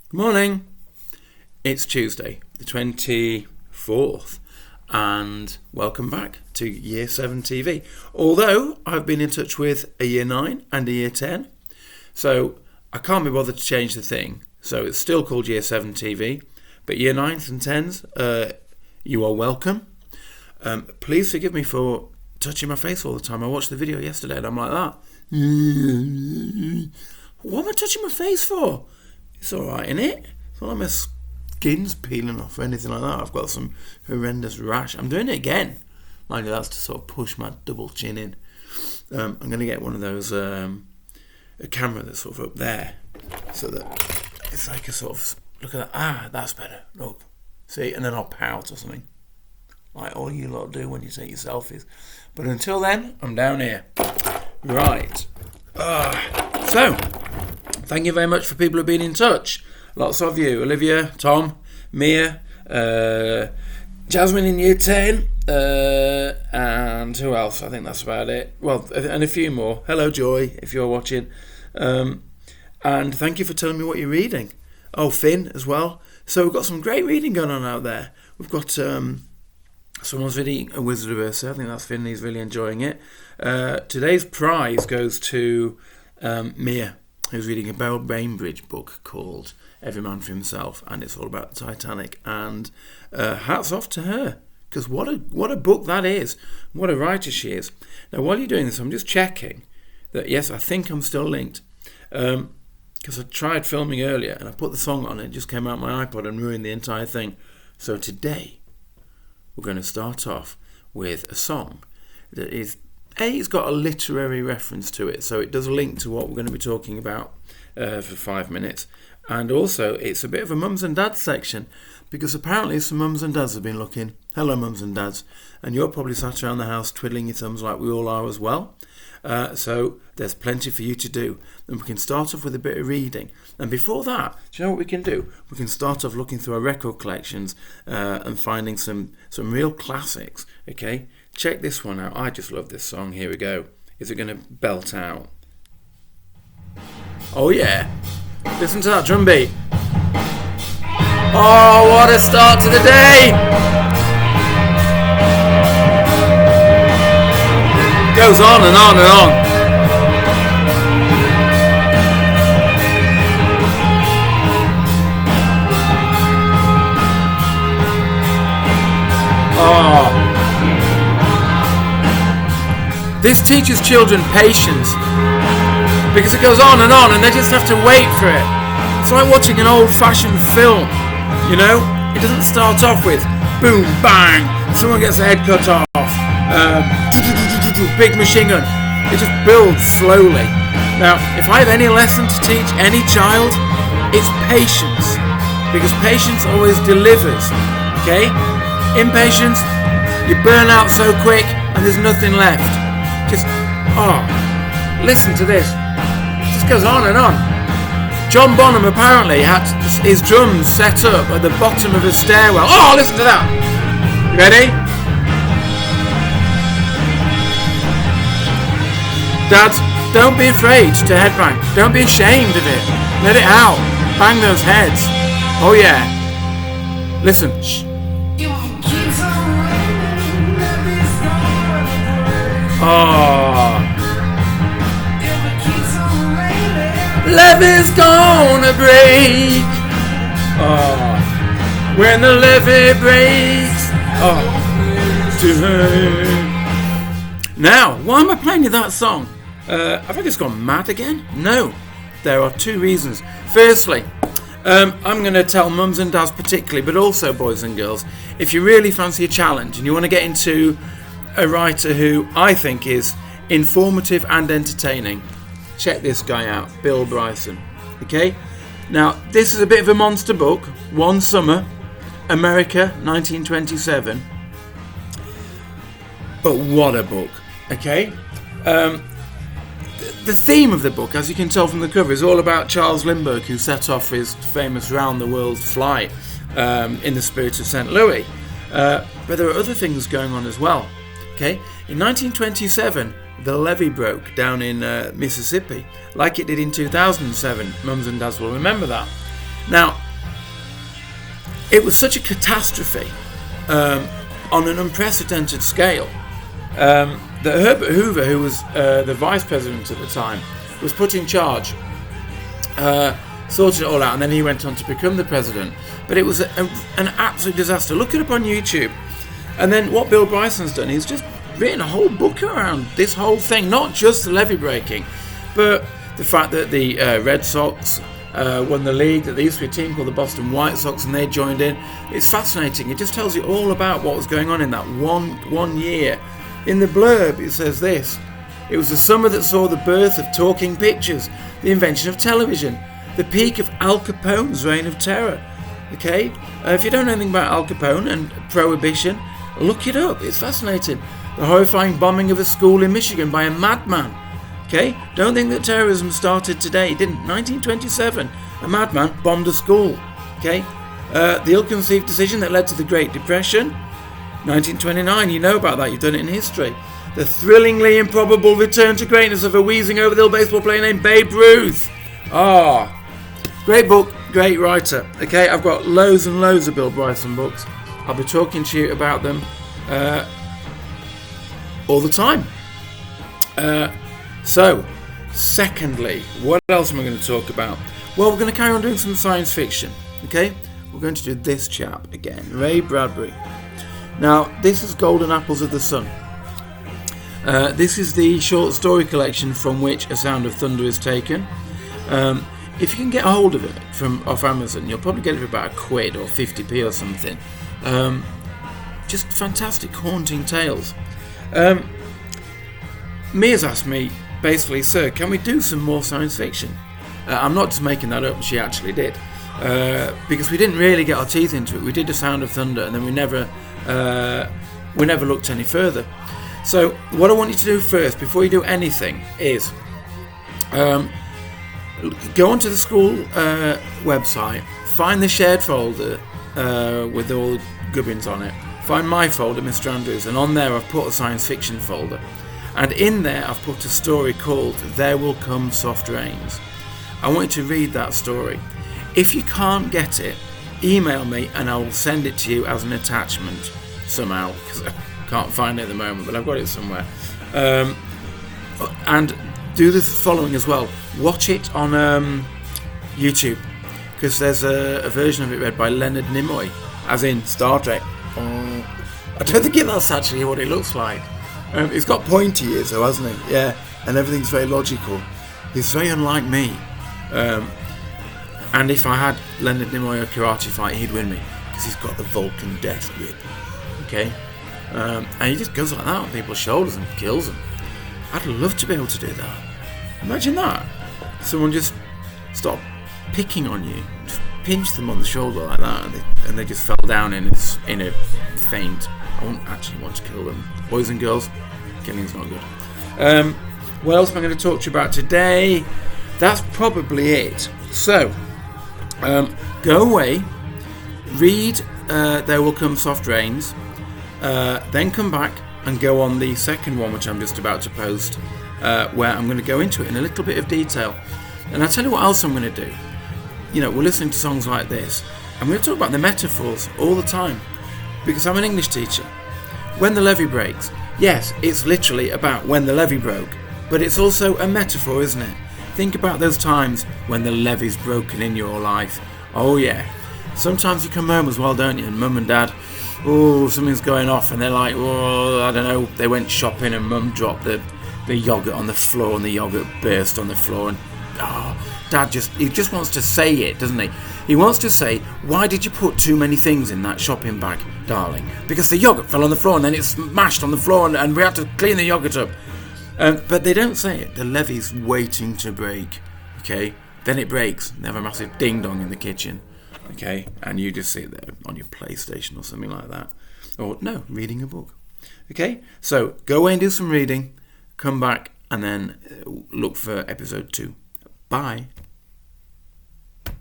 Good morning. It's Tuesday, the 24th, and welcome back to Y7TV. Although I've been in touch with a Year 9 and a Year 10, so I can't be bothered to change the thing. So it's still called Y7TV, but Year 9s and 10s, you are welcome. Please forgive me for touching my face all the time. I watched the video yesterday and I'm like that. What am I touching my face for? It's alright, innit? It's not like my skin's peeling off or anything like that. I've got some horrendous rash. I'm doing it again. Mind you, that's to sort of push my double chin in. I'm going to get one of those, a camera that's sort of up there, so that it's like a sort of, look at that, that's better, look. See, and then I'll pout or something. Like all you lot do when you take your selfies. But until then, I'm down here. Right. So, thank you very much for people who've been in touch. Lots of you. Olivia, Tom, Mia, Jasmine in Year 10, and who else? I think that's about it. Well, and a few more. Hello, Joy, if you're watching. And thank you for telling me what you're reading. Oh, Finn as well. So we've got some great reading going on out there. We've got someone's reading A Wizard of Ursa. I think that's Finn. He's really enjoying it. Today's prize goes to Mia, who's reading a Beryl Bainbridge book called Every Man for Himself, and it's all about the Titanic. And hats off to her, because what a book that is. What a writer she is. Now, while you're doing this, I'm just checking that, yes, I think I'm still linked. Because I tried filming earlier and I put the song on and it just came out my iPod and ruined the entire thing. So today we're going to start off with a song that is, it's got a literary reference to it, so it does link to what we're going to be talking about for 5 minutes. And also it's a bit of a mums and dads section, because apparently some mums and dads have been looking. Hello mums and dads, and you're probably sat around the house twiddling your thumbs like we all are as well. So there's plenty for you to do, and we can start off with a bit of reading. And before that, do you know what we can do? We can start off looking through our record collections and finding some real classics. Okay, check this one out. I just love this song. Here we go. Is it going to belt out? Oh yeah, listen to that drum beat. Oh, what a start to the day! Goes on and on and on. Oh. This teaches children patience, because it goes on and they just have to wait for it. It's like watching an old-fashioned film, you know? It doesn't start off with boom, bang, someone gets their head cut off, big machine gun. It just builds slowly. Now, if I have any lesson to teach any child, it's patience, because patience always delivers. Okay? Impatience, you burn out so quick and there's nothing left. Just listen to this. It just goes on and on. John Bonham apparently had his drums set up at the bottom of a stairwell. Oh, listen to that. You ready? Dads, don't be afraid to headbang. Don't be ashamed of it. Let it out. Bang those heads. Oh yeah. Listen. Shh. Oh. Levee's gonna break. Oh. When the levee breaks. Oh. Now, why am I playing you that song? Have I just gone mad again? No, there are two reasons. Firstly, I'm going to tell mums and dads particularly, but also boys and girls, if you really fancy a challenge and you want to get into a writer who I think is informative and entertaining, check this guy out, Bill Bryson. Okay? Now, this is a bit of a monster book. One Summer, America, 1927. But what a book. Okay? The theme of the book, as you can tell from the cover, is all about Charles Lindbergh, who set off his famous round-the-world flight in the spirit of St. Louis. But there are other things going on as well. Okay? In 1927, the levee broke down in Mississippi, like it did in 2007. Mums and dads will remember that. Now, it was such a catastrophe on an unprecedented scale that Herbert Hoover, who was the vice president at the time, was put in charge, sorted it all out, and then he went on to become the president. But it was an absolute disaster. Look it up on YouTube. And then what Bill Bryson's done, he's just written a whole book around this whole thing, not just the levee breaking, but the fact that the Red Sox won the league, that there used to be a team called the Boston White Sox and they joined in. It's fascinating. It just tells you all about what was going on in that one year. In the blurb it says this: it was the summer that saw the birth of talking pictures, the invention of television, the peak of Al Capone's reign of terror. Okay, if you don't know anything about Al Capone and Prohibition, look it up. It's fascinating. The horrifying bombing of a school in Michigan by a madman. Okay, don't think that terrorism started today. It didn't. 1927, a madman bombed a school. Okay, the ill-conceived decision that led to the Great Depression. 1929, you know about that. You've done it in history. The thrillingly improbable return to greatness of a wheezing over-the-hill baseball player named Babe Ruth. Great book, great writer. Okay, I've got loads and loads of Bill Bryson books. I'll be talking to you about them all the time. So, secondly, what else am I going to talk about? Well, we're going to carry on doing some science fiction. Okay, we're going to do this chap again, Ray Bradbury. Now, this is Golden Apples of the Sun. This is the short story collection from which A Sound of Thunder is taken. If you can get a hold of it off Amazon, you'll probably get it for about £1 or 50p or something. Just fantastic, haunting tales. Mia's asked me, basically, sir, can we do some more science fiction? I'm not just making that up, she actually did. Because we didn't really get our teeth into it. We did A Sound of Thunder and then we never looked any further. So what I want you to do first, before you do anything, is go onto the school website, find the shared folder with all the gubbins on it, find my folder, Mr. Andrews, and on there I've put a science fiction folder. And in there I've put a story called There Will Come Soft Rains. I want you to read that story. If you can't get it, email me and I will send it to you as an attachment somehow, because I can't find it at the moment, but I've got it somewhere. And do the following as well. Watch it on YouTube, because there's a version of it read by Leonard Nimoy, as in Star Trek. I don't think that's actually what it looks like. He's got pointy ears though, hasn't he? Yeah, and everything's very logical. He's very unlike me. And if I had Leonard Nimoy a karate fight, he'd win me, because he's got the Vulcan death grip. Okay? And he just goes like that on people's shoulders and kills them. I'd love to be able to do that. Imagine that. Someone just stop picking on you, just pinch them on the shoulder like that, and they just fell down in a faint. I won't actually want to kill them. Boys and girls, killing's not good. What else am I going to talk to you about today? That's probably it. So, go away, read There Will Come Soft Rains, then come back and go on the second one, which I'm just about to post, where I'm going to go into it in a little bit of detail. And I'll tell you what else I'm going to do. You know, we're listening to songs like this. I'm going to talk about the metaphors all the time, because I'm an English teacher. When the levee breaks, yes, it's literally about when the levee broke, but it's also a metaphor, isn't it? Think about those times when the levee's broken in your life. Oh yeah. Sometimes you come home as well, don't you? And mum and dad, something's going off, and they're like, I don't know, they went shopping and mum dropped the yoghurt on the floor and the yoghurt burst on the floor, and dad just wants to say it, doesn't he? He wants to say, why did you put too many things in that shopping bag, darling? Because the yoghurt fell on the floor and then it smashed on the floor and we had to clean the yoghurt up. But they don't say it. The levee's waiting to break. Okay? Then it breaks. They have a massive ding-dong in the kitchen. Okay? And you just sit there on your PlayStation or something like that. Or, no, reading a book. Okay? So, go away and do some reading. Come back and then look for episode 2. Bye.